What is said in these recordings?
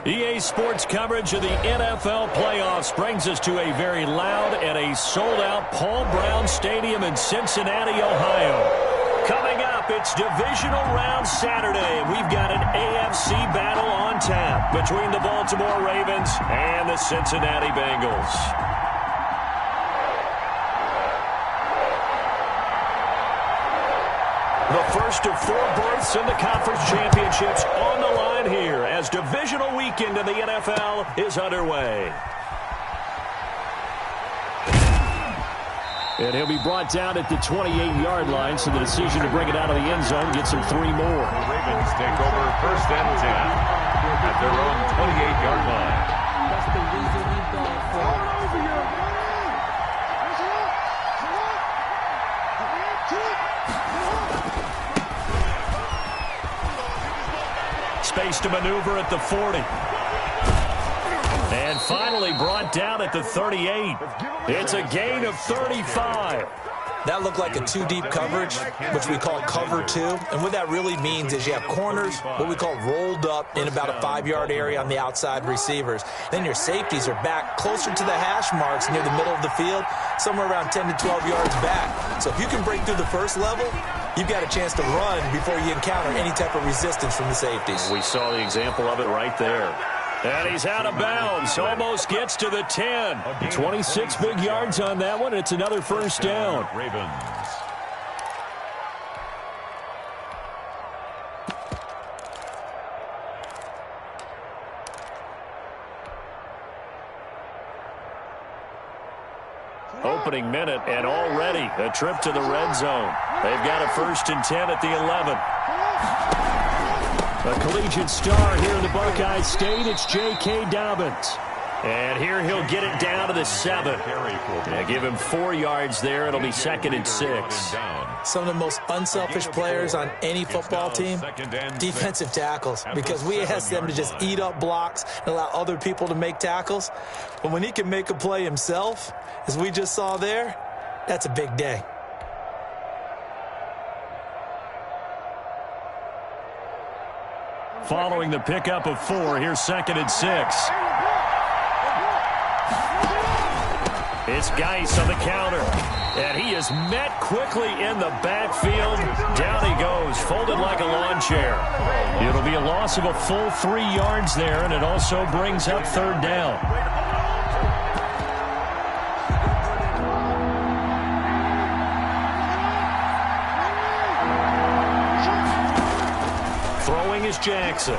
EA Sports coverage of the NFL playoffs brings us to a very loud and a sold-out Paul Brown Stadium in Cincinnati, Ohio. Coming up, it's divisional round Saturday, and we've got an AFC battle on tap between the Baltimore Ravens and the Cincinnati Bengals. The first of 4 berths in the conference championships on the line here as divisional weekend in the NFL is underway. And he'll be brought down at the 28-yard line, so the decision to bring it out of the end zone gets him 3 more. The Ravens take over 1st and 10 at their own 28-yard line. That's the reason we've gone for space to maneuver at the 40. And finally brought down at the 38. It's a gain of 35. That looked like a 2-deep coverage, which we call cover 2. And what that really means is you have corners, what we call rolled up in about a 5-yard area on the outside receivers. Then your safeties are back closer to the hash marks near the middle of the field, somewhere around 10 to 12 yards back. So if you can break through the first level, you've got a chance to run before you encounter any type of resistance from the safeties. We saw the example of it right there. And he's out of bounds. Almost gets to the 10. 26 big yards on that one. It's another first down. Ravens. Opening minute, and already a trip to the red zone. They've got a 1st and 10 at the 11. A collegiate star here in the Buckeye State, it's J.K. Dobbins. And here he'll get it down to the 7. Give him 4 yards there. It'll be 2nd and 6. Some of the most unselfish players on any football team, defensive tackles, because we ask them to just eat up blocks and allow other people to make tackles. But when he can make a play himself, as we just saw there, that's a big day. Following the pickup of 4, here's 2nd and 6. It's Geis on the counter. And he is met quickly in the backfield. Down he goes, folded like a lawn chair. It'll be a loss of a full 3 yards there, and it also brings up 3rd down. Throwing is Jackson.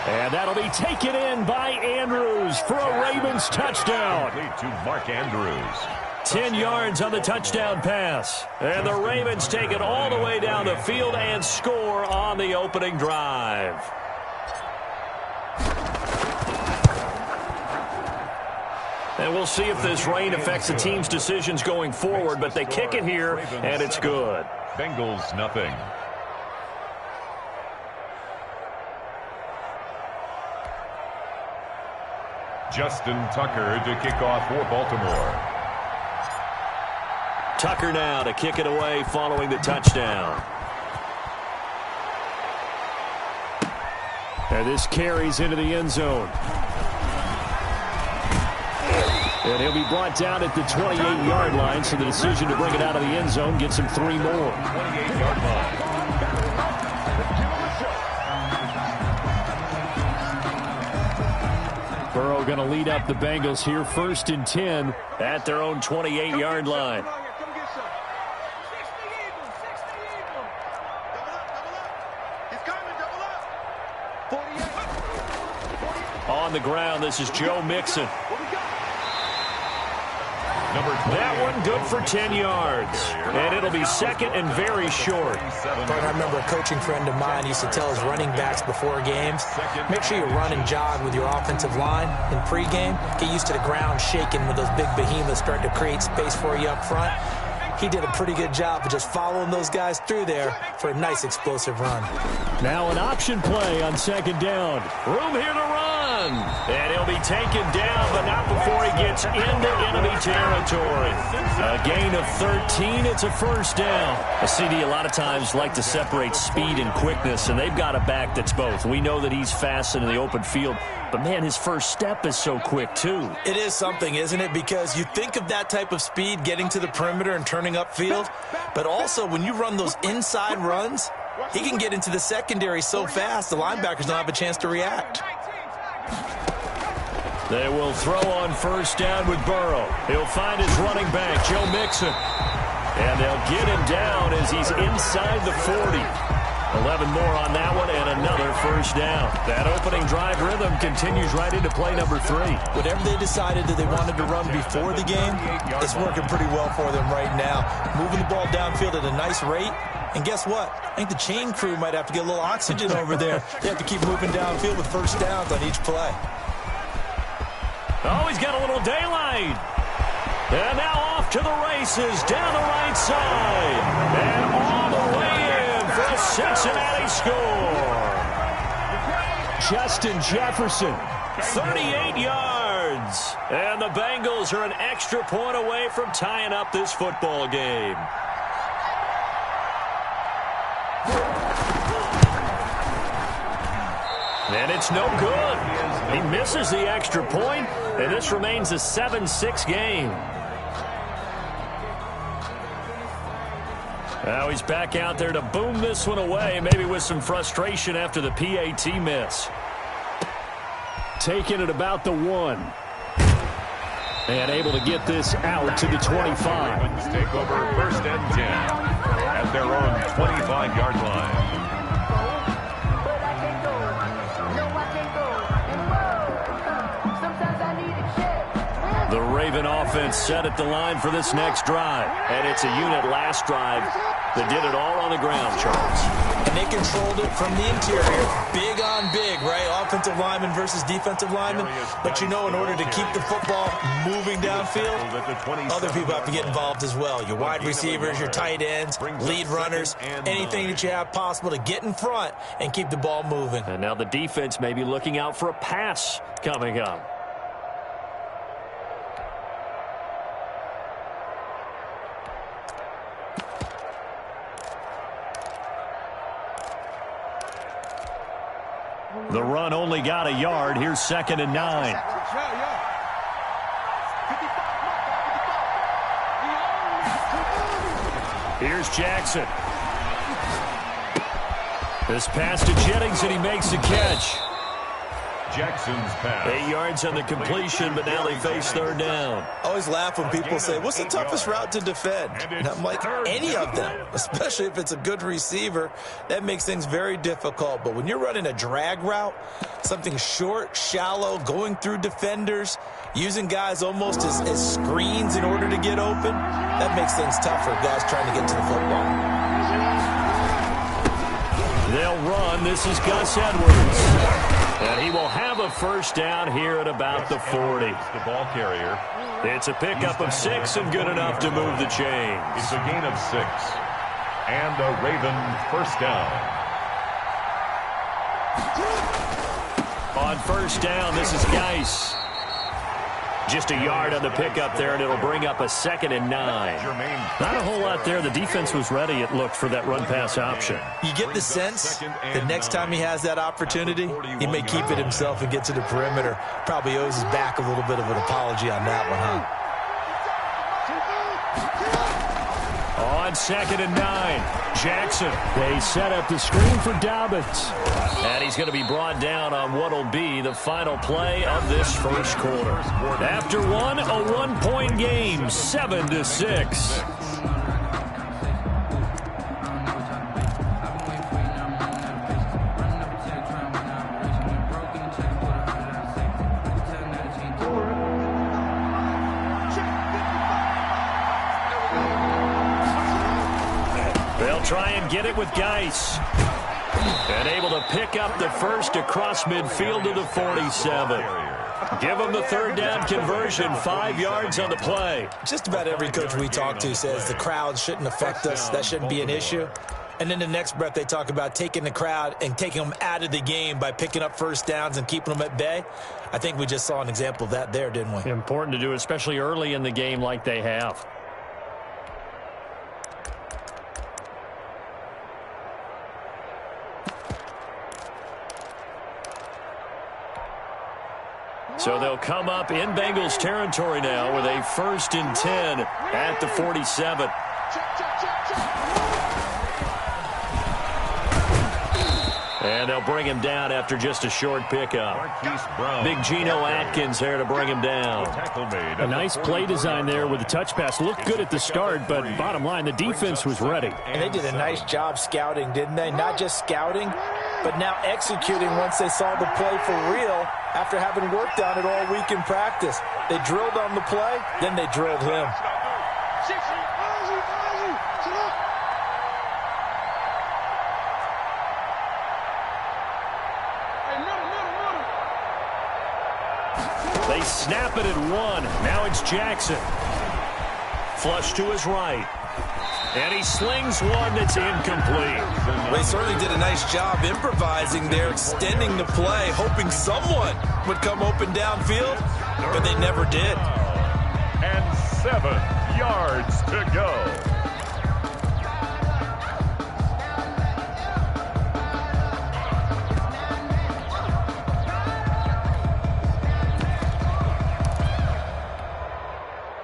And that'll be taken in by Andrews for a Ravens touchdown. To Mark Andrews. 10 yards on the touchdown pass. And the Ravens take it all the way down the field and score on the opening drive. And we'll see if this rain affects the team's decisions going forward, but they kick it here, and it's good. Bengals nothing. Justin Tucker to kick off for Baltimore. Tucker now to kick it away following the touchdown. And this carries into the end zone. And he'll be brought down at the 28-yard line, so the decision to bring it out of the end zone gets him 3 more. 28-yard line. Burrow going to lead up the Bengals here, 1st and 10 at their own 28-yard line. On the ground, this is Joe Mixon. That one good for 10 yards. And it'll be 2nd and very short. I remember a coaching friend of mine used to tell his running backs before games, make sure you run and jog with your offensive line in pregame. Get used to the ground shaking when those big behemoths start to create space for you up front. He did a pretty good job of just following those guys through there for a nice explosive run. Now an option play on 2nd down. Room here to run. run. And he'll be taken down, but not before he gets into enemy territory. A gain of 13. It's a first down. A CD a lot of times like to separate speed and quickness, and they've got a back that's both. We know that he's fast in the open field, but, man, his first step is so quick, too. It is something, isn't it? Because you think of that type of speed getting to the perimeter and turning upfield, but also when you run those inside runs, he can get into the secondary so fast the linebackers don't have a chance to react. They will throw on first down with Burrow. He'll find his running back, Joe Mixon. And they'll get him down as he's inside the 40. 11 more on that one and another first down. That opening drive rhythm continues right into play number 3. Whatever they decided that they wanted to run before the game, it's working pretty well for them right now. Moving the ball downfield at a nice rate. And guess what? I think the chain crew might have to get a little oxygen over there. They have to keep moving downfield with first downs on each play. Oh, he's got a little daylight. And now off to the races down the right side. And all the way in for a Cincinnati score. Justin Jefferson, 38 yards. And the Bengals are an extra point away from tying up this football game. And it's no good. He misses the extra point, and this remains a 7-6 game. Now he's back out there to boom this one away, maybe with some frustration after the PAT miss. Taking it about the 1. And able to get this out to the 25. Ravens take over first and 10 at their own 25-yard line. The Raven offense set at the line for this next drive. And it's a unit last drive that did it all on the ground, Charles. And they controlled it from the interior. Big on big, right? Offensive lineman versus defensive lineman. But you know, in order to keep the football moving downfield, other people have to get involved as well. Your wide receivers, your tight ends, lead runners, anything that you have possible to get in front and keep the ball moving. And now the defense may be looking out for a pass coming up. The run only got a yard. Here's 2nd and 9. Here's Jackson. This pass to Jennings, and he makes the catch. Jackson's pass. 8 yards on the completion, but now they face 3rd down. I always laugh when people say, what's the toughest route to defend? And I'm like, any of them, especially if it's a good receiver, that makes things very difficult. But when you're running a drag route, something short, shallow, going through defenders, using guys almost as screens in order to get open, that makes things tough for guys trying to get to the football. They'll run. This is Gus Edwards. And he will have a first down here at about the 40. The ball carrier. It's a pickup of 6 and good enough to move the chains. It's a gain of 6. And a Raven first down. On first down, this is Geis. Just a yard on the pickup there, and it'll bring up a 2nd and 9. Not a whole lot there. The defense was ready, it looked, for that run-pass option. You get the sense that next time he has that opportunity, he may keep it himself and get to the perimeter. Probably owes his back a little bit of an apology on that one, huh? On 2nd and 9. Jackson. They set up the screen for Dobbins. And he's going to be brought down on what will be the final play of this first quarter. After one, a 1-point game, 7-6. They'll try and get it with Geis. And able to pick up the first across midfield to the 47. Give them the 3rd down conversion, 5 yards on the play. Just about every coach we talk to says the crowd shouldn't affect us. That shouldn't be an issue. And then the next breath they talk about taking the crowd and taking them out of the game by picking up first downs and keeping them at bay. I think we just saw an example of that there, didn't we? Important to do, especially early in the game like they have. So they'll come up in Bengals territory now with a 1st and 10 at the 47. And they'll bring him down after just a short pickup. Big Geno Atkins there to bring him down. A nice play design there with the touch pass. Looked good at the start, but bottom line, the defense was ready. And they did a nice job scouting, didn't they? Not just scouting, but now executing once they saw the play for real after having worked on it all week in practice. They drilled on the play, then they drilled him. They snap it at 1. Now it's Jackson. Flush to his right. And he slings one that's incomplete. They certainly did a nice job improvising there, extending the play, hoping someone would come open downfield, but they never did. And 7 yards to go.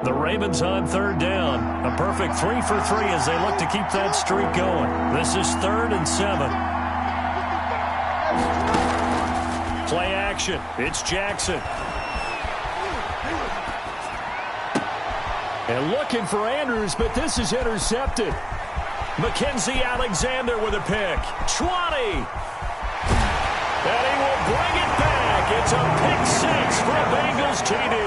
The Ravens on 3rd down. A perfect 3 for 3 as they look to keep that streak going. This is 3rd and 7. Play action. It's Jackson. And looking for Andrews, but this is intercepted. Mackenzie Alexander with a pick. 20. And he will bring it back. It's a pick 6 for a Bengals TD.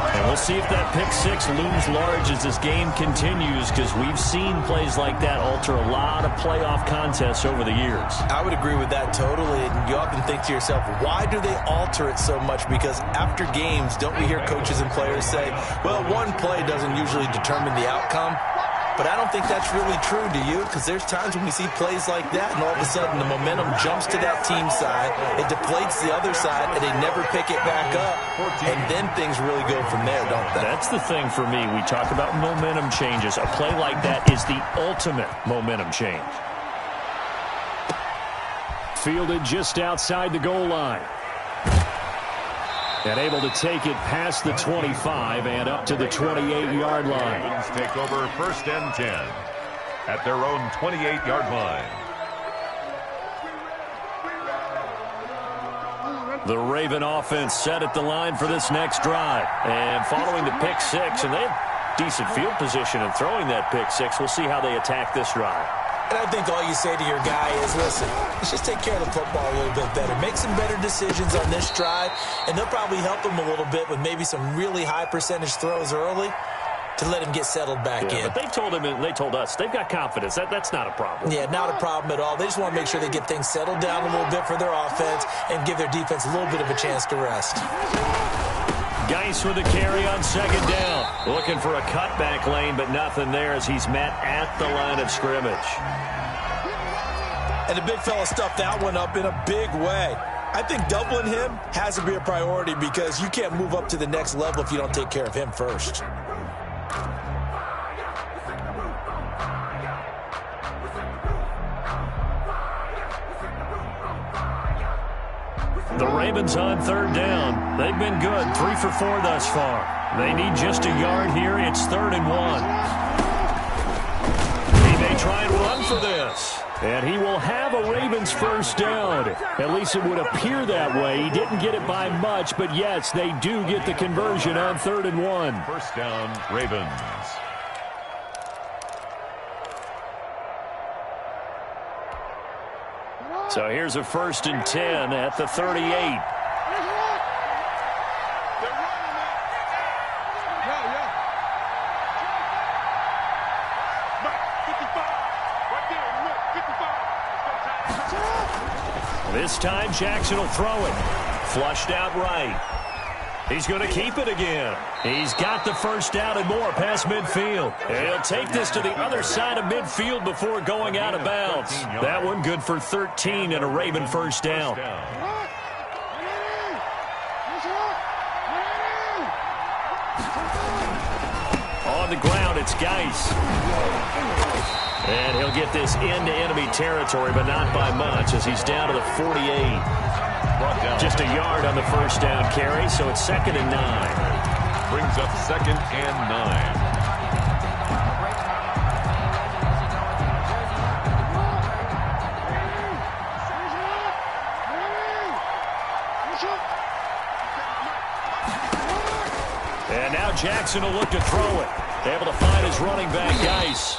And we'll see if that pick 6 looms large as this game continues, because we've seen plays like that alter a lot of playoff contests over the years. I would agree with that totally. And you often think to yourself, why do they alter it so much? Because after games, don't we hear coaches and players say, well, one play doesn't usually determine the outcome? But I don't think that's really true, do you? Because there's times when we see plays like that, and all of a sudden the momentum jumps to that team side, it deflates the other side, and they never pick it back up. And then things really go from there, don't they? That's the thing for me. We talk about momentum changes. A play like that is the ultimate momentum change. Fielded just outside the goal line. And able to take it past the 25 and up to the 28-yard line. Ravens take over 1st and 10 at their own 28-yard line. The Raven offense set at the line for this next drive. And following the pick 6, and they have decent field position in throwing that pick 6. We'll see how they attack this drive. And I think all you say to your guy is, listen, let's just take care of the football a little bit better. Make some better decisions on this drive, and they'll probably help him a little bit with maybe some really high percentage throws early to let him get settled back in. But they told him and they told us they've got confidence. That's not a problem. Yeah, not a problem at all. They just want to make sure they get things settled down a little bit for their offense and give their defense a little bit of a chance to rest. Geis with a carry on 2nd down. Looking for a cutback lane, but nothing there as he's met at the line of scrimmage. And the big fella stuffed that one up in a big way. I think doubling him has to be a priority because you can't move up to the next level if you don't take care of him first. The Ravens on 3rd down. They've been good, 3 for 4 thus far. They need just a yard here. It's 3rd and 1. He may try and run for this. And he will have a Ravens 1st down. At least it would appear that way. He didn't get it by much, but yes, they do get the conversion on 3rd and 1. 1st down, Ravens. So here's a 1st and 10 at the 38. This time Jackson will throw it. Flushed out right. He's going to keep it again. He's got the first down and more past midfield. And he'll take this to the other side of midfield before going out of bounds. That one good for 13 and a Raven first down. On the ground, it's Geis. And he'll get this into enemy territory, but not by much as he's down to the 48. Just a yard on the first down carry, so it's 2nd and 9. Brings up 2nd and 9. And now Jackson will look to throw it. Able to find his running back, Geis.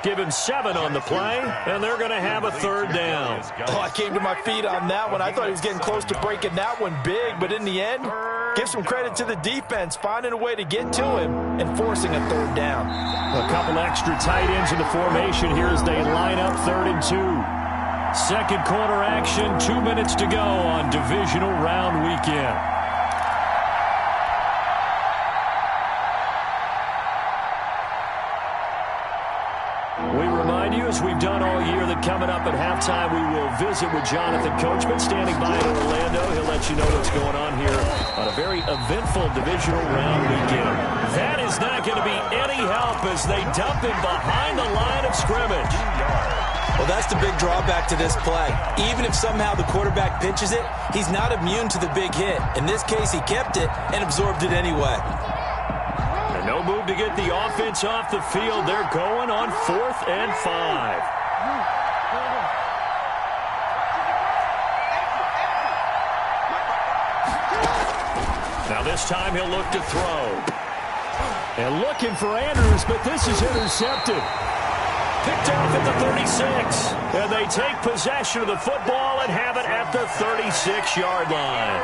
Give him 7 on the play, and they're going to have a 3rd down. Oh, I came to my feet on that one. I thought he was getting close to breaking that one big, but in the end, give some credit to the defense, finding a way to get to him and forcing a 3rd down. A couple extra tight ends in the formation here as they line up 3rd and 2. Second quarter action, 2 minutes to go on divisional round weekend. As we've done all year, that coming up at halftime we will visit with Jonathan Coachman standing by in Orlando. He'll let you know what's going on here on a very eventful divisional round weekend. That is not going to be any help as they dump him behind the line of scrimmage. Well, that's the big drawback to this play. Even if somehow the quarterback pitches it, he's not immune to the big hit. In this case, he kept it and absorbed it anyway. No move to get the offense off the field. They're going on 4th and 5. Now this time he'll look to throw. And looking for Andrews, but this is intercepted. Picked off at the 36. And they take possession of the football and have it at the 36-yard line.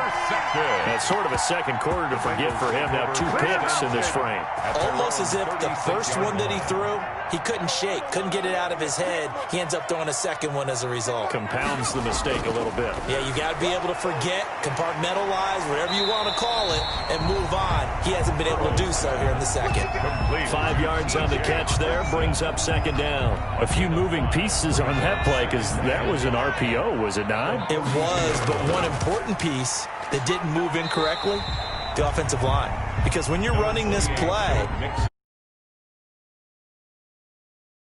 That's sort of a second quarter to forget for him. Now 2 picks in this frame. Almost as if the first one that he threw, he couldn't shake, couldn't get it out of his head. He ends up throwing a second one as a result. Compounds the mistake a little bit. Yeah, you got to be able to forget, compartmentalize, whatever you want to call it, and move on. He hasn't been able to do so here in the second. 5 yards on the catch there, brings up 2nd down. A few moving pieces on that play because that was an RPO, was it not? It was, but one important piece that didn't move incorrectly, the offensive line. Because when you're running this play,